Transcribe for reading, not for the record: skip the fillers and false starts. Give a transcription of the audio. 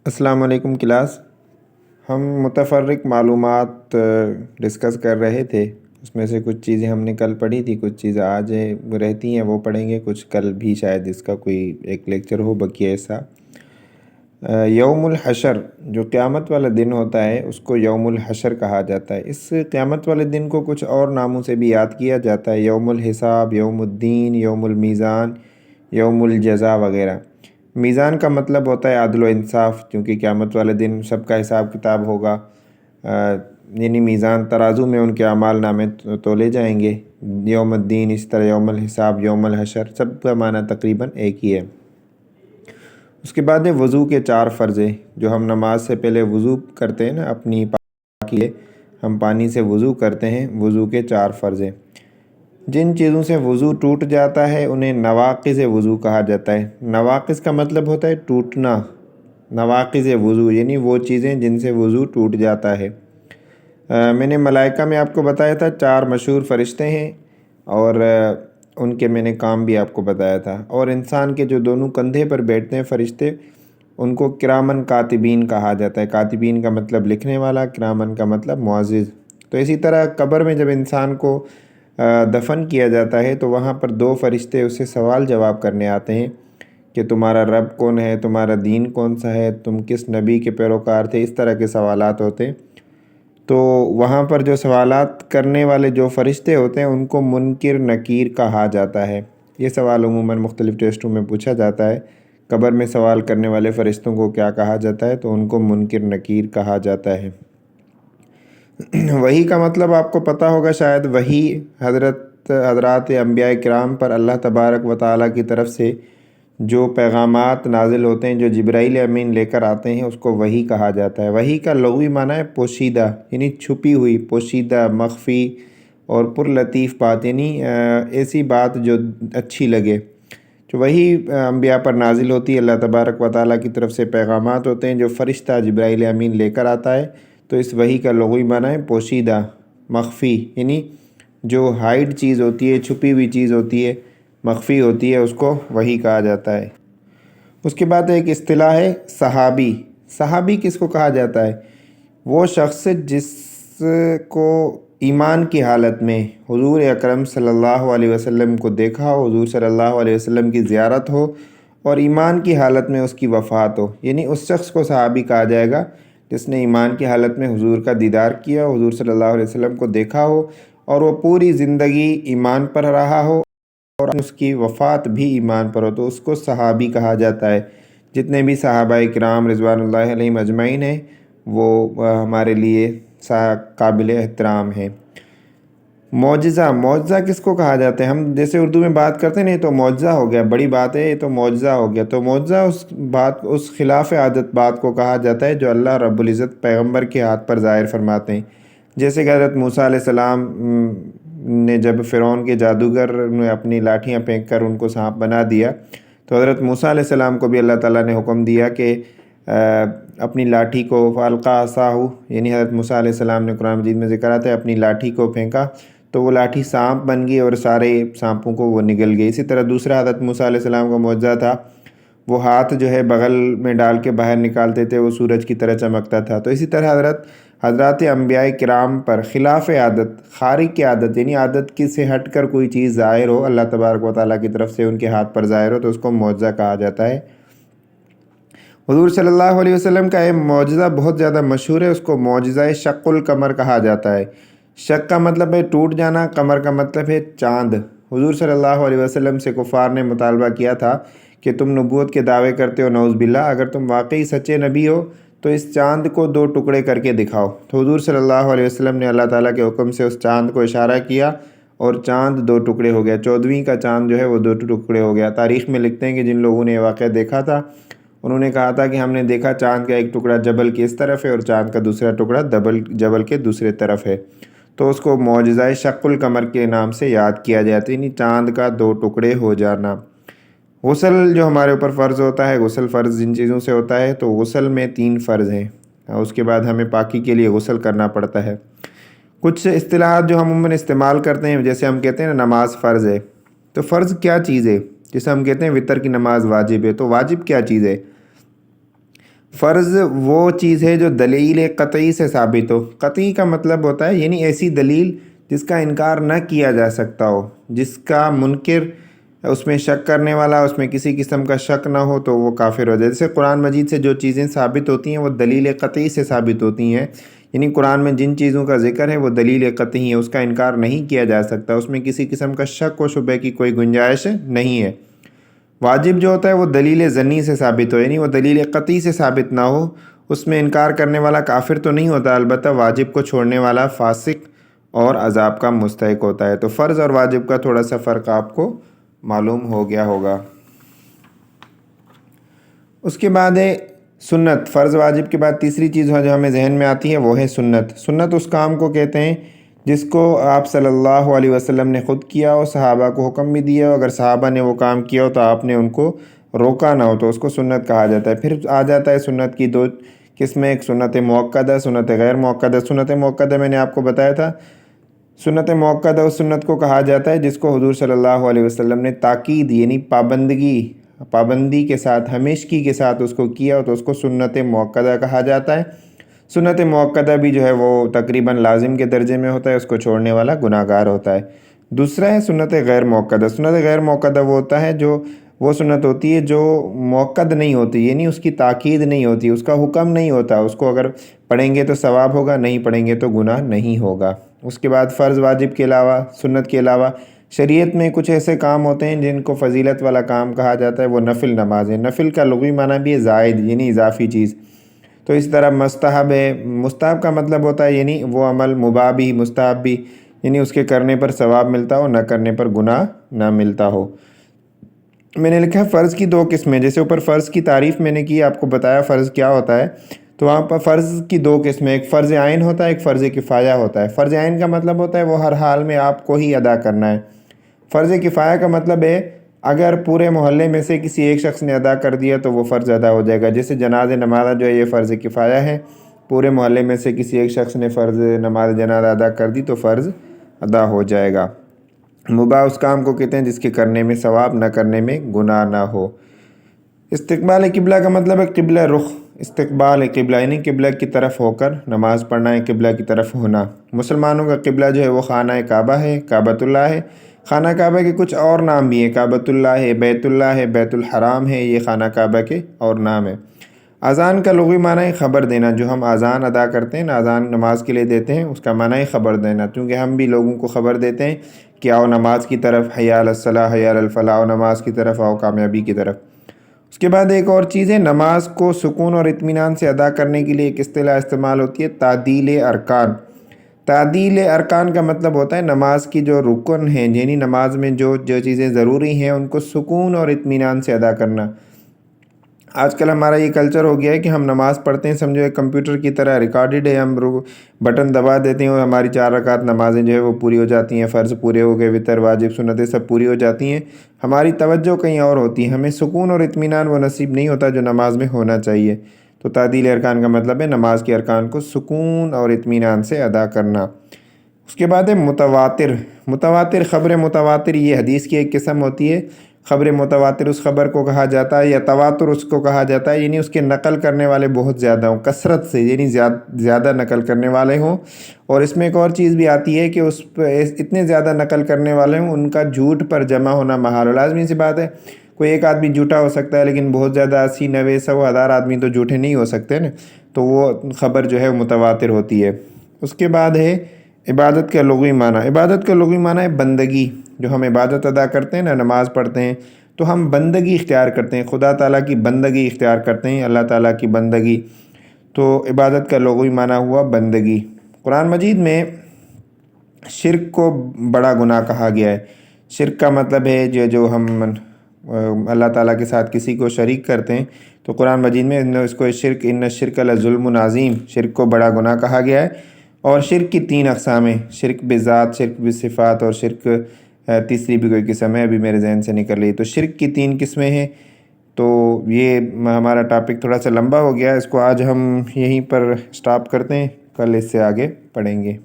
السلام علیکم کلاس. ہم متفرق معلومات ڈسکس کر رہے تھے. اس میں سے کچھ چیزیں ہم نے کل پڑھی تھی، کچھ چیزیں آج رہتی ہیں وہ پڑھیں گے، کچھ کل بھی شاید اس کا کوئی ایک لیکچر ہو بقیہ ایسا. یوم الحشر جو قیامت والا دن ہوتا ہے اس کو یوم الحشر کہا جاتا ہے. اس قیامت والے دن کو کچھ اور ناموں سے بھی یاد کیا جاتا ہے: یوم الحساب، یوم الدین، یوم المیزان، یوم الجزا وغیرہ. میزان کا مطلب ہوتا ہے عدل و انصاف، کیونکہ قیامت والے دن سب کا حساب کتاب ہوگا، یعنی میزان ترازو میں ان کے اعمال نامے تولے جائیں گے. یوم الدین، اس طرح یوم الحساب، یوم الحشر، سب کا معنی تقریباً ایک ہی ہے. اس کے بعد وضو کے 4 فرض ہیں. جو ہم نماز سے پہلے وضو کرتے ہیں نا، اپنی پاکی ہے، ہم پانی سے وضو کرتے ہیں. وضو کے 4 فرض ہیں. جن چیزوں سے وضو ٹوٹ جاتا ہے انہیں نواقض وضو کہا جاتا ہے. نواقض کا مطلب ہوتا ہے ٹوٹنا. نواقض وضو یعنی وہ چیزیں جن سے وضو ٹوٹ جاتا ہے. میں نے ملائکہ میں آپ کو بتایا تھا 4 مشہور فرشتے ہیں، اور ان کے میں نے کام بھی آپ کو بتایا تھا. اور انسان کے جو دونوں کندھے پر بیٹھتے ہیں فرشتے، ان کو کرامن کاتبین کہا جاتا ہے. کاتبین کا مطلب لکھنے والا، کرامن کا مطلب معزز. تو اسی طرح قبر میں جب انسان کو دفن کیا جاتا ہے تو وہاں پر 2 فرشتے اسے سوال جواب کرنے آتے ہیں کہ تمہارا رب کون ہے، تمہارا دین کون سا ہے، تم کس نبی کے پیروکار تھے. اس طرح کے سوالات ہوتے ہیں. تو وہاں پر جو سوالات کرنے والے جو فرشتے ہوتے ہیں ان کو منکر نکیر کہا جاتا ہے. یہ سوال عموماً مختلف ٹیسٹوں میں پوچھا جاتا ہے. قبر میں سوال کرنے والے فرشتوں کو کیا کہا جاتا ہے؟ تو ان کو منکر نکیر کہا جاتا ہے. وحی کا مطلب آپ کو پتہ ہوگا شاید. وحی حضرات انبیاء کرام پر اللہ تبارک و تعالیٰ کی طرف سے جو پیغامات نازل ہوتے ہیں، جو جبرائیل امین لے کر آتے ہیں، اس کو وحی کہا جاتا ہے. وحی کا لغوی معنی ہے پوشیدہ، یعنی چھپی ہوئی، پوشیدہ، مخفی اور پر لطیف بات، یعنی ایسی بات جو اچھی لگے. جو وحی انبیاء پر نازل ہوتی ہے، اللہ تبارک و تعالیٰ کی طرف سے پیغامات ہوتے ہیں جو فرشتہ جبرائیل امین لے کر آتا ہے. تو اس وحی کا لغوی معنی ہے پوشیدہ، مخفی، یعنی جو ہائڈ چیز ہوتی ہے، چھپی ہوئی چیز ہوتی ہے، مخفی ہوتی ہے، اس کو وحی کہا جاتا ہے. اس کے بعد ایک اصطلاح ہے صحابی. صحابی کس کو کہا جاتا ہے؟ وہ شخص جس کو ایمان کی حالت میں حضور اکرم صلی اللہ علیہ وسلم کو دیکھا ہو، حضور صلی اللہ علیہ وسلم کی زیارت ہو، اور ایمان کی حالت میں اس کی وفات ہو. یعنی اس شخص کو صحابی کہا جائے گا جس نے ایمان کی حالت میں حضور کا دیدار کیا، حضور صلی اللہ علیہ وسلم کو دیکھا ہو، اور وہ پوری زندگی ایمان پر رہا ہو، اور اس کی وفات بھی ایمان پر ہو، تو اس کو صحابی کہا جاتا ہے. جتنے بھی صحابہ کرام رضوان اللہ علیہم اجمعین ہیں وہ ہمارے لیے قابل احترام ہیں. معجزہ. معجزہ کس کو کہا جاتا ہے؟ ہم جیسے اردو میں بات کرتے ہیں، تو معجزہ ہو گیا، بڑی بات ہے، یہ تو معجزہ ہو گیا. تو معجزہ اس خلاف عادت بات کو کہا جاتا ہے جو اللہ رب العزت پیغمبر کے ہاتھ پر ظاہر فرماتے ہیں. جیسے کہ حضرت موسیٰ علیہ السلام نے جب فرعون کے جادوگر نے اپنی لاٹھیاں پھینک کر ان کو سانپ بنا دیا، تو حضرت موسیٰ علیہ السلام کو بھی اللہ تعالیٰ نے حکم دیا کہ اپنی لاٹھی کو فَأَلْقَىٰ عَصَاهُ، یعنی حضرت موسیٰ علیہ السلام نے قرآن مجید میں ذکر آتا ہے اپنی لاٹھی کو پھینکا تو وہ لاٹھی سانپ بن گئی اور سارے سانپوں کو وہ نگل گئی. اسی طرح دوسرا حضرت موسیٰ علیہ السلام کا معجزہ تھا، وہ ہاتھ جو ہے بغل میں ڈال کے باہر نکالتے تھے، وہ سورج کی طرح چمکتا تھا. تو اسی طرح حضرات انبیاء کرام پر خلاف عادت، خارق کی عادت، یعنی عادت کی سے ہٹ کر کوئی چیز ظاہر ہو، اللہ تبارک و تعالیٰ کی طرف سے ان کے ہاتھ پر ظاہر ہو، تو اس کو معجزہ کہا جاتا ہے. حضور صلی اللہ علیہ وسلم کا یہ معجزہ بہت زیادہ مشہور ہے، اس کو معجزہ شق القمر کہا جاتا ہے. شق کا مطلب ہے ٹوٹ جانا، قمر کا مطلب ہے چاند. حضور صلی اللہ علیہ وسلم سے کفار نے مطالبہ کیا تھا کہ تم نبوت کے دعوے کرتے ہو، نعوذ باللہ، اگر تم واقعی سچے نبی ہو تو اس چاند کو 2 ٹکڑے کر کے دکھاؤ. تو حضور صلی اللہ علیہ وسلم نے اللہ تعالیٰ کے حکم سے اس چاند کو اشارہ کیا اور چاند 2 ٹکڑے ہو گیا. 14ویں کا چاند جو ہے وہ 2 ٹکڑے ہو گیا. تاریخ میں لکھتے ہیں کہ جن لوگوں نے یہ واقعہ دیکھا تھا انہوں نے کہا تھا کہ ہم نے دیکھا چاند کا ایک ٹکڑا جبل کی اس طرف ہے اور چاند کا دوسرا ٹکڑا جبل کے دوسرے طرف ہے. تو اس کو معجزہ شق القمر کے نام سے یاد کیا جاتا ہے، یعنی چاند کا 2 ٹکڑے ہو جانا. غسل جو ہمارے اوپر فرض ہوتا ہے، غسل فرض جن چیزوں سے ہوتا ہے، تو غسل میں 3 فرض ہیں. اس کے بعد ہمیں پاکی کے لیے غسل کرنا پڑتا ہے. کچھ اصطلاحات جو ہم عموماً استعمال کرتے ہیں، جیسے ہم کہتے ہیں نا نماز فرض ہے. تو فرض کیا چیز ہے؟ جیسے ہم کہتے ہیں وطر کی نماز واجب ہے، تو واجب کیا چیز ہے؟ فرض وہ چیز ہے جو دلیل قطعی سے ثابت ہو۔ قطعی کا مطلب ہوتا ہے یعنی ایسی دلیل جس کا انکار نہ کیا جا سکتا ہو، جس کا منکر اس میں شک کرنے والا اس میں کسی قسم کا شک نہ ہو تو وہ کافر ہو جائے۔ جیسے قرآن مجید سے جو چیزیں ثابت ہوتی ہیں وہ دلیل قطعی سے ثابت ہوتی ہیں، یعنی قرآن میں جن چیزوں کا ذکر ہے وہ دلیل قطعی ہے، اس کا انکار نہیں کیا جا سکتا، اس میں کسی قسم کا شک و شبہ کی کوئی گنجائش نہیں ہے۔ واجب جو ہوتا ہے وہ دلیل ظنی سے ثابت ہو، یعنی وہ دلیل قطعی سے ثابت نہ ہو، اس میں انکار کرنے والا کافر تو نہیں ہوتا، البتہ واجب کو چھوڑنے والا فاسق اور عذاب کا مستحق ہوتا ہے۔ تو فرض اور واجب کا تھوڑا سا فرق آپ کو معلوم ہو گیا ہوگا۔ اس کے بعد ہے سنت۔ فرض واجب کے بعد تیسری چیز جو ہمیں ذہن میں آتی ہے وہ ہے سنت۔ سنت اس کام کو کہتے ہیں جس کو آپ صلی اللہ علیہ وسلم نے خود کیا ہو، صحابہ کو حکم بھی دیا ہو، اگر صحابہ نے وہ کام کیا ہو تو آپ نے ان کو روکا نہ ہو تو اس کو سنت کہا جاتا ہے۔ پھر آ جاتا ہے سنت کی دو قسمیں، ایک سنت مؤکدہ، سنت غیر مؤکدہ۔ سنت مؤکدہ میں نے آپ کو بتایا تھا، سنت مؤکدہ اس سنت کو کہا جاتا ہے جس کو حضور صلی اللہ علیہ وسلم نے تاکید یعنی پابندی کے ساتھ، ہمیشگی کے ساتھ اس کو کیا ہو تو اس کو سنت مؤکدہ کہا جاتا ہے۔ سنت مؤکدہ بھی جو ہے وہ تقریباً لازم کے درجے میں ہوتا ہے، اس کو چھوڑنے والا گناہ گار ہوتا ہے۔ دوسرا ہے سنت غیر مؤکدہ۔ سنت غیر مؤکدہ وہ ہوتا ہے جو وہ سنت ہوتی ہے جو مؤکد نہیں ہوتی، یعنی اس کی تاکید نہیں ہوتی، اس کا حکم نہیں ہوتا، اس کو اگر پڑھیں گے تو ثواب ہوگا، نہیں پڑھیں گے تو گناہ نہیں ہوگا۔ اس کے بعد فرض واجب کے علاوہ، سنت کے علاوہ شریعت میں کچھ ایسے کام ہوتے ہیں جن کو فضیلت والا کام کہا جاتا ہے، وہ نفل نماز ہے۔ نفل کا لغوی معنی بھی ہے زائد، یعنی اضافی چیز۔ تو اس طرح مستحب ہے، مستحب کا مطلب ہوتا ہے یعنی وہ عمل مباح بھی مستحب بھی، یعنی اس کے کرنے پر ثواب ملتا ہو، نہ کرنے پر گناہ نہ ملتا ہو۔ میں نے لکھا ہے فرض کی دو قسمیں، جیسے اوپر فرض کی تعریف میں نے کی، آپ کو بتایا فرض کیا ہوتا ہے، تو وہاں پر فرض کی دو قسمیں، ایک فرض عین ہوتا ہے، ایک فرض کفایہ ہوتا ہے۔ فرض عین کا مطلب ہوتا ہے وہ ہر حال میں آپ کو ہی ادا کرنا ہے۔ فرض کفایہ کا مطلب ہے اگر پورے محلے میں سے کسی ایک شخص نے ادا کر دیا تو وہ فرض ادا ہو جائے گا۔ جیسے جنازہ نماز جو ہے یہ فرض کفایہ ہے، پورے محلے میں سے کسی ایک شخص نے فرض نماز جنازہ ادا کر دی تو فرض ادا ہو جائے گا۔ مباح اس کام کو کہتے ہیں جس کے کرنے میں ثواب، نہ کرنے میں گناہ نہ ہو۔ استقبال قبلہ کا مطلب ہے قبلہ رخ، استقبال قبلہ یعنی قبلہ کی طرف ہو کر نماز پڑھنا ہے، قبلہ کی طرف ہونا۔ مسلمانوں کا قبلہ جو ہے وہ خانہ کعبہ ہے، کعبۃ اللہ ہے۔ خانہ کعبہ کے کچھ اور نام بھی ہیں، کعبۃ اللہ ہے، بیت اللہ ہے، بیت الحرام ہے، یہ خانہ کعبہ کے اور نام ہے۔ اذان کا لغوی معنی ہے خبر دینا، جو ہم اذان ادا کرتے ہیں، اذان نماز کے لیے دیتے ہیں، اس کا معنی ہے خبر دینا، کیونکہ ہم بھی لوگوں کو خبر دیتے ہیں کہ آؤ نماز کی طرف، حی علی الصلاۃ، حی علی الفلاح، آؤ نماز کی طرف، آؤ کامیابی کی طرف۔ اس کے بعد ایک اور چیز ہے، نماز کو سکون اور اطمینان سے ادا کرنے کے لیے ایک اصطلاح استعمال ہوتی ہے، تعدیل ارکان۔ تعدیل ارکان کا مطلب ہوتا ہے نماز کی جو رکن ہیں، یعنی نماز میں جو چیزیں ضروری ہیں ان کو سکون اور اطمینان سے ادا کرنا۔ آج کل ہمارا یہ کلچر ہو گیا ہے کہ ہم نماز پڑھتے ہیں سمجھو ایک کمپیوٹر کی طرح ریکارڈڈ ہے، ہم بٹن دبا دیتے ہیں اور ہماری 4 رکعت نمازیں جو ہے وہ پوری ہو جاتی ہیں، فرض پورے ہو گئے، وتر واجب سنتیں سب پوری ہو جاتی ہیں، ہماری توجہ کہیں اور ہوتی ہے، ہمیں سکون اور اطمینان وہ نصیب نہیں ہوتا جو نماز میں ہونا چاہیے۔ تو تعدیل ارکان کا مطلب ہے نماز کے ارکان کو سکون اور اطمینان سے ادا کرنا۔ اس کے بعد ہے متواتر۔ متواتر، خبر متواتر یہ حدیث کی ایک قسم ہوتی ہے۔ خبر متواتر اس خبر کو کہا جاتا ہے، یا تواتر اس کو کہا جاتا ہے، یعنی اس کے نقل کرنے والے بہت زیادہ ہوں، کثرت سے، یعنی زیادہ نقل کرنے والے ہوں۔ اور اس میں ایک اور چیز بھی آتی ہے کہ اس پہ اتنے زیادہ نقل کرنے والے ہوں ان کا جھوٹ پر جمع ہونا محال ہو۔ لازمی سی بات ہے، کوئی ایک آدمی جھوٹا ہو سکتا ہے لیکن بہت زیادہ 80، 90، 100، 1000 آدمی تو جھوٹے نہیں ہو سکتے نا، تو وہ خبر جو ہے متواتر ہوتی ہے۔ اس کے بعد ہے عبادت کا لغوی معنی۔ عبادت کا لغوی معنی ہے بندگی، جو ہم عبادت ادا کرتے ہیں نا، نماز پڑھتے ہیں تو ہم بندگی اختیار کرتے ہیں، خدا تعالیٰ کی بندگی اختیار کرتے ہیں، اللہ تعالیٰ کی بندگی، تو عبادت کا لغوی معنی ہوا بندگی۔ قرآن مجید میں شرک کو بڑا گناہ کہا گیا ہے۔ شرک کا مطلب ہے جو ہم اللہ تعالیٰ کے ساتھ کسی کو شریک کرتے ہیں، تو قرآن مجید میں اس کو شرک، ان الشرک لظلم عظیم، شرک کو بڑا گناہ کہا گیا ہے۔ اور شرک کی 3 اقسام ہیں، شرک بذات، شرک بصفات، اور شرک تیسری بھی کوئی قسم ہے ابھی میرے ذہن سے نکل رہی۔ تو شرک کی 3 قسمیں ہیں۔ تو یہ ہمارا ٹاپک تھوڑا سا لمبا ہو گیا، اس کو آج ہم یہیں پر سٹاپ کرتے ہیں، کل اس سے آگے پڑھیں گے۔